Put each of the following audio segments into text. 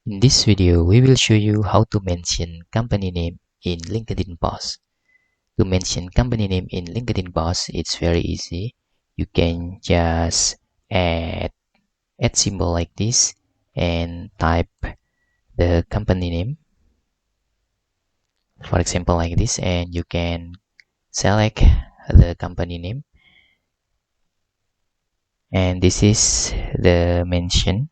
In this video, we will show you how to mention company name in LinkedIn post. To mention company name in LinkedIn post, it's very easy. You can just add symbol like this and type the company name, for example like this, and you can select the company name, and this is the mention.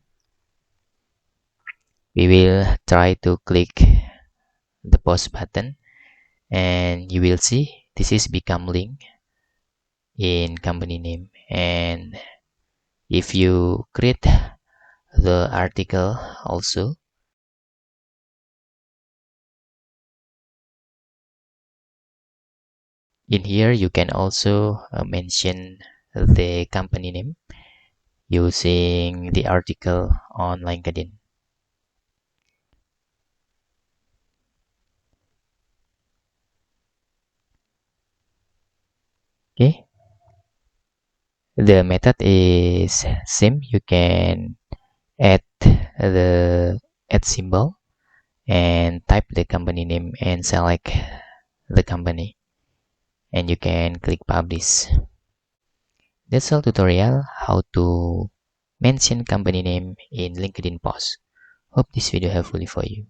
We will try to click the post button, and you will see this is become link in company name. And if you create the article also, in here you can also mention the company name using the article on LinkedIn. Okay, the method is same. You can add the add symbol and type the company name and select the company, and you can click publish. That's all tutorial how to mention company name in LinkedIn post. Hope this video helpful for you.